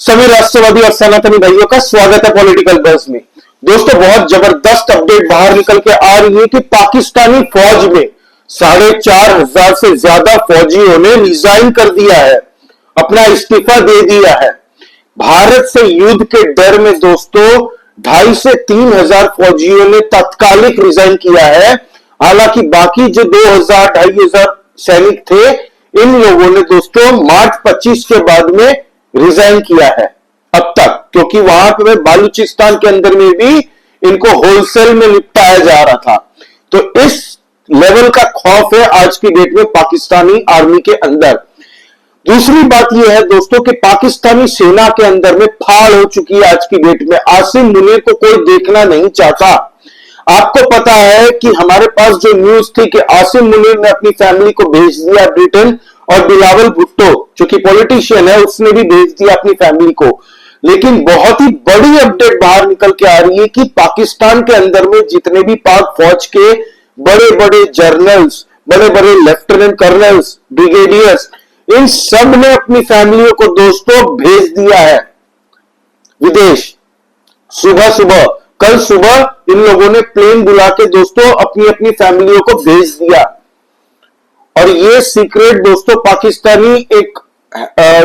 सभी राष्ट्रवादी और सनातनी भाइयों का स्वागत है पॉलिटिकल बस में। दोस्तों, बहुत जबरदस्त अपडेट बाहर निकल के आ रही है कि पाकिस्तानी फौज में 4,500 से ज्यादा फौजियों ने रिजाइन कर दिया है, अपना इस्तीफा दे दिया है। भारत से युद्ध के डर में दोस्तों 2,500 से 3,000 फौजियों ने तात्कालिक रिजाइन किया है। हालांकि बाकी जो 2,000 2,500 सैनिक थे, इन लोगों ने दोस्तों मार्च 25 के बाद में रिजाइन किया है अब तक, क्योंकि वहां पे बालूचिस्तान के अंदर में भी इनको होलसेल में निपटाया जा रहा था। तो इस लेवल का खौफ है आज की डेट में पाकिस्तानी आर्मी के अंदर। दूसरी बात यह है दोस्तों कि पाकिस्तानी सेना के अंदर में फाड़ हो चुकी है आज की डेट में। आसिम मुनीर को कोई देखना नहीं चाहता। आपको पता है कि हमारे पास जो न्यूज थी कि आसिम मुनीर ने अपनी फैमिली को भेज दिया ब्रिटेन, और बिलावल भुट्टो जो कि पॉलिटिशियन है उसने भी भेज दिया अपनी फैमिली को। लेकिन बहुत ही बड़ी अपडेट बाहर निकल के आ रही है कि पाकिस्तान के अंदर में जितने भी पाक फौज के बड़े बड़े जर्नल्स, बड़े बड़े लेफ्टिनेंट कर्नल्स, ब्रिगेडियर्स, इन सब ने अपनी फैमिलियों को दोस्तों भेज दिया है विदेश। सुबह सुबह, कल सुबह इन लोगों ने प्लेन बुला के दोस्तों अपनी अपनी फैमिलियों को भेज दिया। और ये सीक्रेट दोस्तों पाकिस्तानी एक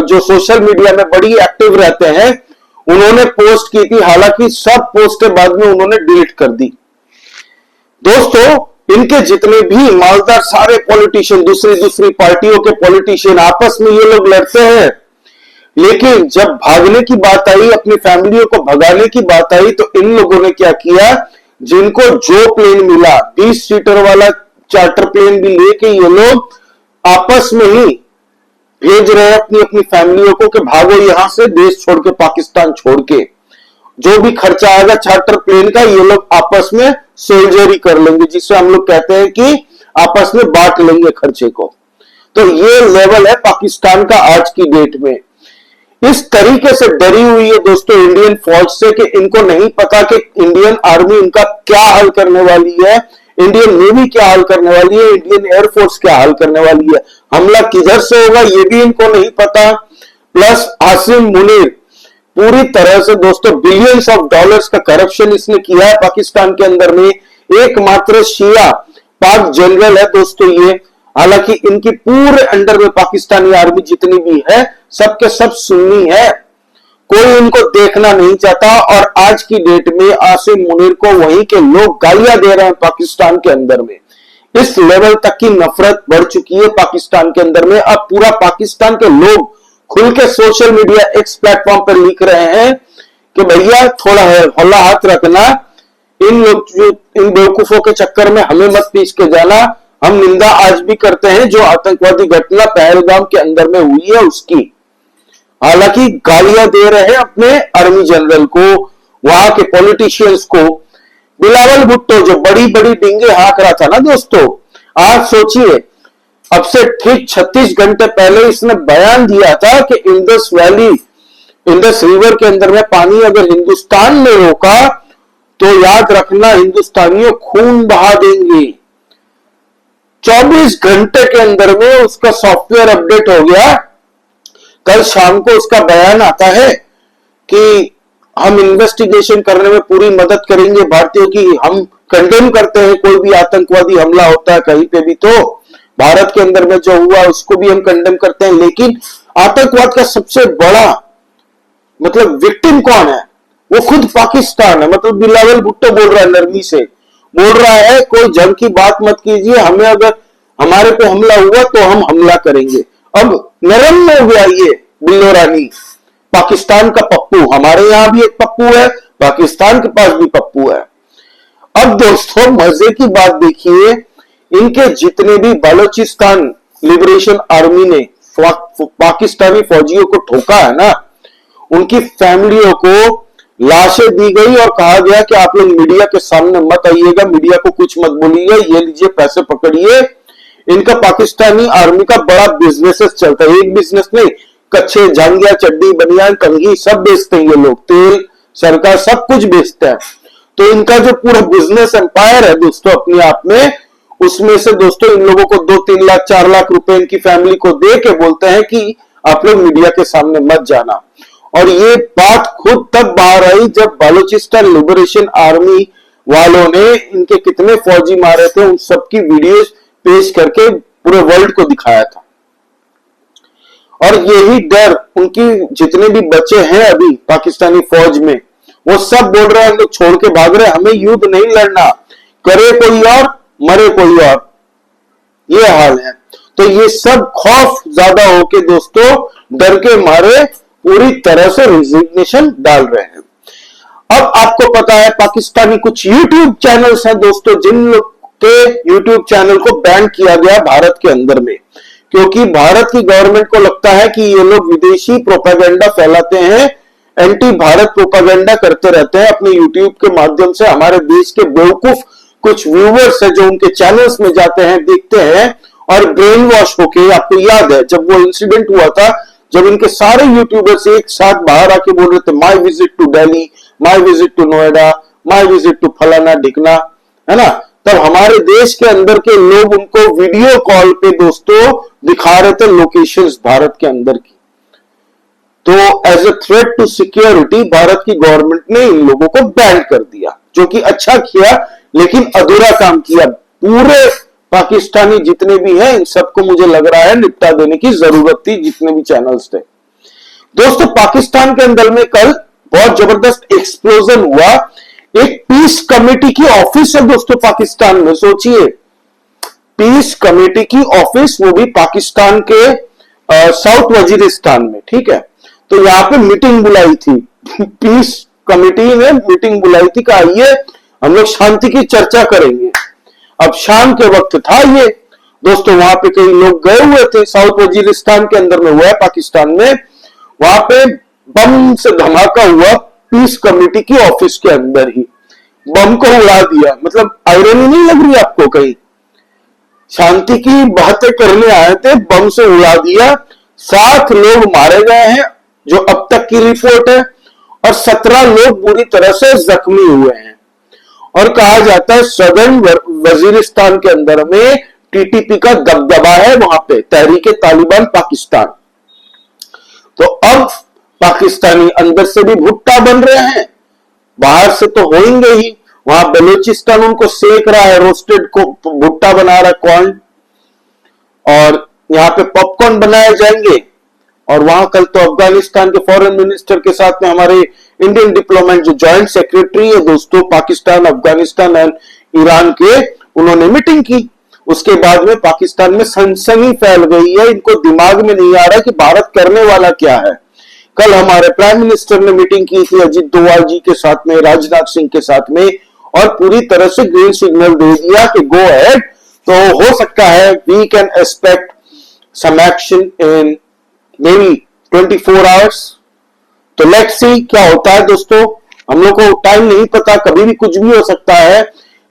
जो सोशल मीडिया में बड़ी एक्टिव रहते हैं उन्होंने पोस्ट की थी। हालांकि सब पोस्टें बाद में उन्होंने डिलीट कर दी। दोस्तों, इनके जितने भी मालदार सारे पॉलिटिशियन, दूसरी दूसरी पार्टियों के पॉलिटिशियन, आपस में ये लोग लड़ते हैं। लेकिन जब भागने की बात आई, अपनी फैमिलियों को भगाने की बात आई, तो इन लोगों ने क्या किया, जिनको जो प्लेन मिला 20 सीटर वाला चार्टर प्लेन भी लेके ये लोग आपस में ही भेज रहे हैं अपनी अपनी फैमिलियों को कि भागो यहां से, देश छोड़ के, पाकिस्तान छोड़ के। जो भी खर्चा आएगा चार्टर प्लेन का ये लोग आपस में सोल्जरी कर लेंगे, जिससे हम लोग कहते हैं कि आपस में बांट लेंगे खर्चे को। तो ये लेवल है पाकिस्तान का आज की डेट में। इस तरीके से डरी हुई है दोस्तों इंडियन फौज से कि इनको नहीं पता कि इंडियन आर्मी इनका क्या हाल करने वाली है, इंडियन नेवी क्या हाल करने वाली है, इंडियन एयरफोर्स क्या हाल करने वाली है, हमला किधर से होगा ये भी इनको नहीं पता। प्लस आसिम मुनीर पूरी तरह से दोस्तों बिलियंस ऑफ डॉलर्स का करप्शन इसने किया है पाकिस्तान के अंदर में। एकमात्र शिया पाक जनरल है दोस्तों ये। हालांकि इनकी पूरे अंडर में पाकिस्तानी आर्मी जितनी भी है सबके सब सुन्नी है, कोई इनको देखना नहीं चाहता। और आज की डेट में आसिम मुनीर को वहीं के लोग गालियां दे रहे हैं पाकिस्तान के अंदर में। इस लेवल तक की नफरत बढ़ चुकी है पाकिस्तान के अंदर में। अब पूरा पाकिस्तान के लोग खुल के सोशल मीडिया एक्स प्लेटफॉर्म पर लिख रहे हैं कि भैया थोड़ा हौला हाथ रखना, इन बेवकूफों के चक्कर में हमें मत पीस के जाना। हम निंदा आज भी करते हैं जो आतंकवादी घटना पहलगाम के अंदर में हुई है उसकी। हालांकि गालियां दे रहे हैं अपने आर्मी जनरल को, वहां के पॉलिटिशियंस को। बिलावल भुट्टो जो बड़ी बड़ी डिंगे हाँक रहा था ना दोस्तों, आज सोचिए अब से ठीक 36 घंटे पहले इसने बयान दिया था कि इंडस वैली, इंडस रिवर के अंदर में पानी अगर हिंदुस्तान ने रोका तो याद रखना हिंदुस्तानियों खून बहा देंगे। 24 घंटे के अंदर में उसका सॉफ्टवेयर अपडेट हो गया। कल शाम को उसका बयान आता है कि हम इन्वेस्टिगेशन करने में पूरी मदद करेंगे भारतीयों की। हम कंडेम करते हैं कोई भी आतंकवादी हमला होता है कहीं पे भी, तो भारत के अंदर में जो हुआ उसको भी हम कंडेम करते हैं। लेकिन आतंकवाद का सबसे बड़ा मतलब विक्टिम कौन है, वो खुद पाकिस्तान है। मतलब बिलावल भुट्टो बोल रहा है, नरमी से बोल रहा है कोई जंग की बात मत कीजिए, हमें अगर हमारे पे हमला हुआ तो हम हमला करेंगे। अब नरम में हो गया ये बिल्लो रानी, पाकिस्तान का पप्पू। हमारे यहां भी एक पप्पू है, पाकिस्तान के पास भी पप्पू है। अब दोस्तों मजे की बात देखिए, इनके जितने भी बलोचिस्तान लिबरेशन आर्मी ने पाकिस्तानी फौजियों को ठोका है ना, उनकी फैमिलियों को लाशें दी गई और कहा गया कि आप लोग मीडिया के सामने मत आइएगा, मीडिया को कुछ मत बोलिए, ये लीजिए पैसे पकड़िए। इनका पाकिस्तानी आर्मी का बड़ा बिजनेस चलता है, एक बिजनेस नहीं, कच्चे जांघिया, चड्डी, बनियान, कंघी सब बेचते हैं ये लोग, तेल, सरकार सब कुछ बेचते हैं। तो इनका जो पूरा बिजनेस एम्पायर है दोस्तों अपने आप में, उसमें से दोस्तों इन लोगों को 2-3 लाख 4 लाख रुपए इनकी फैमिली को दे के बोलते हैं कि आप लोग मीडिया के सामने मत जाना। और ये बात खुद तब बाहर आई जब बलूचिस्तान लिबरेशन आर्मी वालों ने इनके कितने फौजी मारे थे उन सबकी वीडियोस पेश करके पूरे वर्ल्ड को दिखाया था। और यही डर उनकी जितने भी बच्चे हैं अभी पाकिस्तानी फौज में, वो सब बोल रहे हैं हम लोग छोड़ के भाग रहे, हमें युद्ध नहीं लड़ना, करे कोई और मरे कोई और, ये हाल है। तो ये सब खौफ ज्यादा होके दोस्तों डर के मारे पूरी तरह से रिजिग्नेशन डाल रहे हैं। अब आपको पता है पाकिस्तानी कुछ यूट्यूब चैनल्स हैं दोस्तों, जिन लोग के यूट्यूब चैनल को बैन किया गया भारत के अंदर में, क्योंकि भारत की गवर्नमेंट को लगता है कि ये लोग विदेशी प्रोपेगेंडा फैलाते हैं, एंटी भारत प्रोपेगेंडा करते रहते हैं अपने यूट्यूब के माध्यम से। हमारे देश के बेवकूफ कुछ व्यूवर्स है जो उनके चैनल्स में जाते हैं, देखते हैं और ब्रेन वॉश होके, आपको याद है जब वो इंसिडेंट हुआ था, जब इनके सारे यूट्यूबर्स एक साथ बाहर आके बोल रहे थे my visit to Delhi, my visit to Noida, my visit to फलाना ढिकना, है ना, तब हमारे देश के अंदर के लोग उनको वीडियो कॉल पे दोस्तों दिखा रहे थे लोकेशंस भारत के अंदर की। तो as a threat to security Bharat की गवर्नमेंट ने इन लोगों को बैन कर दिया, जो कि अच्छा किया लेकिन अधूरा काम किया। पूरे पाकिस्तानी जितने भी हैं इन सबको मुझे लग रहा है निपटा देने की जरूरत थी, जितने भी चैनल्स थे। दोस्तों पाकिस्तान के अंदर में कल बहुत जबरदस्त एक्सप्लोजन हुआ। एक पीस कमेटी की ऑफिस है दोस्तों पाकिस्तान में, सोचिए पीस कमेटी की ऑफिस, वो भी पाकिस्तान के साउथ वजीरिस्तान में, ठीक है। तो यहां पे मीटिंग बुलाई थी, पीस कमेटी ने मीटिंग बुलाई थी, कहा ये हम लोग शांति की चर्चा करेंगे। अब शाम के वक्त था ये दोस्तों, वहां पे कई लोग गए हुए थे, साउथ वजीरिस्तान के अंदर में हुआ है पाकिस्तान में, वहां पे बम से धमाका हुआ पीस कमेटी की ऑफिस के अंदर ही, बम को उड़ा दिया। मतलब आयरनी नहीं लग रही आपको? कहीं शांति की बातें करने आए थे, बम से उड़ा दिया, 7 लोग मारे गए हैं जो अब तक की रिपोर्ट है, और 17 लोग बुरी तरह से जख्मी हुए हैं। और कहा जाता है सदर्न वजीरिस्तान के अंदर में टीटीपी का दबदबा है, वहां पे तहरीके तालिबान पाकिस्तान। तो अब पाकिस्तानी अंदर से भी भुट्टा बन रहे हैं, बाहर से तो होंगे ही। वहां बलूचिस्तान उनको सेक रहा है, रोस्टेड को भुट्टा बना रहा है कॉर्न, और यहां पे पॉपकॉर्न बनाए जाएंगे। और वहां कल तो अफगानिस्तान के फॉरेन मिनिस्टर के साथ में हमारे इंडियन डिप्लोमेट जो ज्वाइंट सेक्रेटरी है दोस्तों पाकिस्तान, अफगानिस्तान एंड ईरान के, उन्होंने मीटिंग की। उसके बाद में पाकिस्तान में सनसनी फैल गई है, इनको दिमाग में नहीं आ रहा कि भारत करने वाला क्या है। कल हमारे प्राइम मिनिस्टर ने मीटिंग की थी अजीत डोवाल जी के साथ में, राजनाथ सिंह के साथ में, और पूरी तरह से ग्रीन सिग्नल दे दिया कि गो अहेड। तो हो सकता है we can expect some action in maybe 24 hours. तो लेट्स सी क्या होता है दोस्तों, हम लोग को टाइम नहीं पता, कभी भी कुछ भी हो सकता है।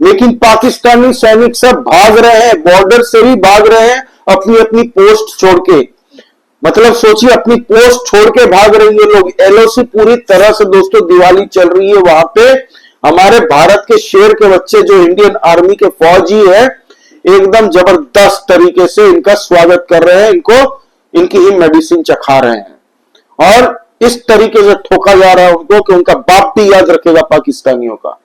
लेकिन पाकिस्तानी सैनिक सब भाग रहे हैं, बॉर्डर से भी भाग रहे हैं अपनी अपनी पोस्ट छोड़ के। मतलब सोचिए अपनी पोस्ट छोड़ के भाग रहे हैं लोग। एलओसी पूरी तरह से दोस्तों दिवाली चल रही है वहां पे। हमारे भारत के शेर के बच्चे जो इंडियन आर्मी के फौजी है, एकदम जबरदस्त तरीके से इनका स्वागत कर रहे हैं, इनको इनकी ही मेडिसिन चखा रहे हैं, और इस तरीके से ठोका जा रहा है उनको कि उनका बाप भी याद रखेगा पाकिस्तानियों का।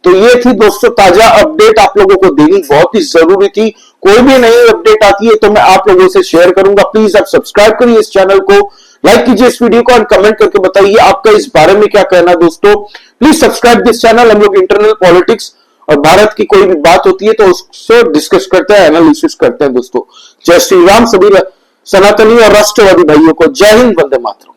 तो ये थी दोस्तों ताजा अपडेट, आप लोगों को देनी बहुत ही जरूरी थी। कोई भी नई अपडेट आती है तो मैं आप लोगों से शेयर करूंगा। प्लीज आप सब्सक्राइब करिए इस चैनल को, लाइक कीजिए इस वीडियो को, और कमेंट करके बताइए आपका इस बारे में क्या कहना दोस्तों। Please subscribe this channel. हम लोग इंटरनल पॉलिटिक्स और भारत की कोई भी बात होती है तो उससे डिस्कस करते हैं, एनालिसिस करते हैं दोस्तों। जय श्री राम सभी सनातनी और राष्ट्रवादी भाइयों को। जय हिंद, वंदे मातरम।